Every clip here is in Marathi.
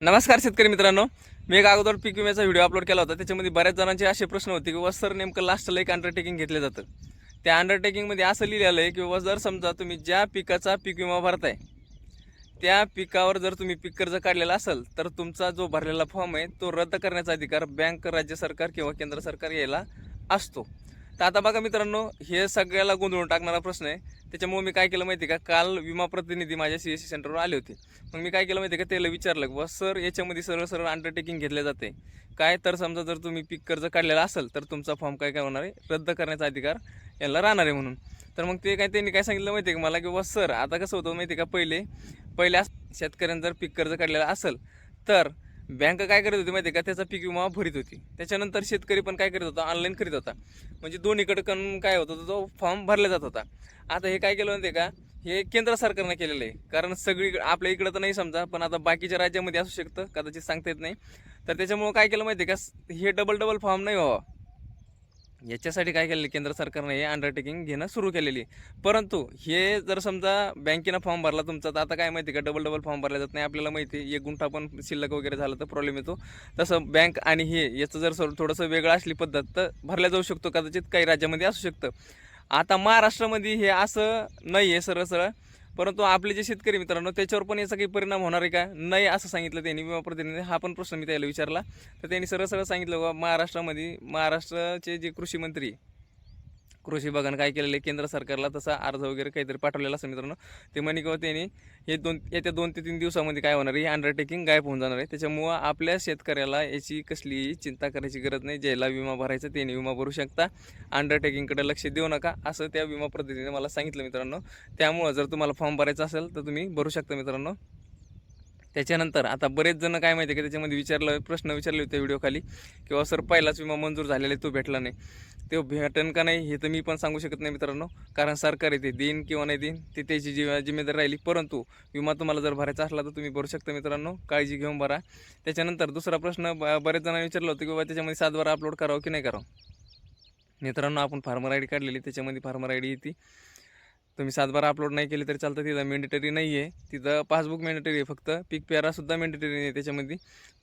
नमस्कार शेतकरी मित्रांनो, मी एक अगोदर पीक विम्याचा व्हिडिओ अपलोड केला होता. त्याच्यामध्ये बऱ्याच जणांचे असे प्रश्न होते की सर नेमकं लास्टला एक अंडरटेकिंग घेतलं जातं. त्या अंडरटेकिंगमध्ये असं लिहिलेलं आहे की जर समजा तुम्ही ज्या पिकाचा पीक विमा भरताय त्या पिकावर जर तुम्ही पीक कर्ज काढलेला असेल तर तुमचा जो भरलेला फॉर्म आहे तो रद्द करण्याचा अधिकार बँक, राज्य सरकार किंवा केंद्र सरकार यायला असतो. तर आता बघा मित्रांनो, हे सगळ्याला गोंधळून टाकणारा प्रश्न आहे. त्याच्यामुळे मी काय केलं माहिती आहे का, काल विमा प्रतिनिधी माझ्या CSC सेंटरवर आले होते. मग मी काय केलं माहिती आहे का, त्याला विचारलं की सर याच्यामध्ये सरळ सरळ अंडरटेकिंग घेतले जाते काय, तर समजा जर तुम्ही पीक कर्ज काढलेला असेल तर तुमचा फॉर्म काय काय होणार आहे, रद्द करण्याचा अधिकार याला राहणार आहे म्हणून. तर मग त्यांनी काय सांगितलं माहिती आहे का मला की सर आता कसं होतं माहिती आहे का, पहिल्या शेतकऱ्यांनी जर पीक कर्ज काढलेलं असेल तर बँक काय करत होती माहिती आहे का, त्याचा पीक विमा भरीत होती. त्याच्यानंतर शेतकरी पण काय करत होता, ऑनलाईन करीत होता. म्हणजे दोन्हीकडे काय होत होतं, तो फॉर्म भरला जात होता. आता हे काय केलं माहिती आहे का, हे केंद्र सरकारनं केलेलं आहे. कारण सगळी आपल्या इकडं तर नाही समजा, पण आता बाकीच्या राज्यामध्ये असू शकतं, कदाचित सांगता येत नाही. तर त्याच्यामुळं काय केलं माहिती आहे का, हे डबल फॉर्म नाही व्हावा याच्यासाठी काय केलेलं केंद्र सरकारनं हे अंडरटेकिंग घेणं सुरू केलेली. परंतु हे जर समजा बँकेनं फॉर्म भरला तुमचा, तर आता काय माहिती का, डबल फॉर्म भरला जात नाही. आपल्याला माहिती आहे, एक गुंठा पण शिल्लक वगैरे झालं तर प्रॉब्लेम येतो. तसं बँक आणि हे याचं जर थोडंसं वेगळं असली पद्धत तर भरल्या जाऊ शकतो, कदाचित काही राज्यामध्ये असू शकतं. आता महाराष्ट्रामध्ये हे असं नाही आहे सरळ सरळ, परंतु आपले जे शेतकरी मित्रांनो त्याच्यावर पण याचा काही परिणाम होणार आहे का, नाही असं सांगितलं त्यांनी विमा प्रतिनिधी. हा पण प्रश्न मी त्याला विचारला, तर त्यांनी सरळ सरळ सांगितलं महाराष्ट्राचे जे कृषी मंत्री, कृषी विभागानं काय केलेलं आहे, केंद्र सरकारला तसा अर्ज वगैरे काहीतरी पाठवलेला असं मित्रांनो. ते म्हणे किंवा त्यांनी येत्या 2 ते 3 दिवसामध्ये काय होणार आहे, ही अंडरटेकिंग गायब होऊन जाणार आहे. त्याच्यामुळं आपल्या शेतकऱ्याला याची कसलीही चिंता करायची गरज नाही. ज्याला विमा भरायचा त्यांनी विमा भरू शकता, अंडरटेकिंगकडे लक्ष देऊ नका असं त्या विमा प्रतिनिधीने मला सांगितलं मित्रांनो. त्यामुळं जर तुम्हाला फॉर्म भरायचा असेल तर तुम्ही भरू शकता मित्रांनो. त्याच्यानंतर आता बरेच जण काय माहिती आहे का, त्याच्यामध्ये प्रश्न विचारले होते व्हिडिओ खाली, किंवा सर पहिलाच विमा मंजूर झालेला आहे तो भेटला नाही. तो भेटेन का नाही हे तर मी पण सांगू शकत नाही मित्रांनो, कारण सरकार आहे ते देईन किंवा नाही देईन ती त्याची जिम्मेदारी राहिली. परंतु विमा तुम्हाला जर भरायचा असला तर तुम्ही भरू शकता मित्रांनो, काळजी घेऊन भरा. त्याच्यानंतर दुसरा प्रश्न बरेच जणांनी विचारला होता की त्याच्यामध्ये 7/12 अपलोड करावं की नाही करावं. मित्रांनो, आपण फार्मर ID काढलेली, त्याच्यामध्ये फार्मर ID येते. तुम्ही 7/12 अपलोड नाही केली तरी चालतं, तिथं मेंडेटरी नाही आहे. तिथं पासबुक मेंडेटरी आहे, फक्त पीक पेरासुद्धा मेंडेटरी नाही आहे त्याच्यामध्ये.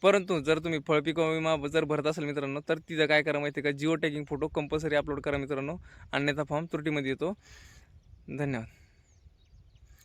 परंतु जर तुम्ही फळपीक विमा जर भरत असाल मित्रांनो, तर तिथं काय करा माहिती आहे का, geo tagging photo compulsory upload करा मित्रांनो, अन्यथा फॉर्म त्रुटीमध्ये येतो. धन्यवाद.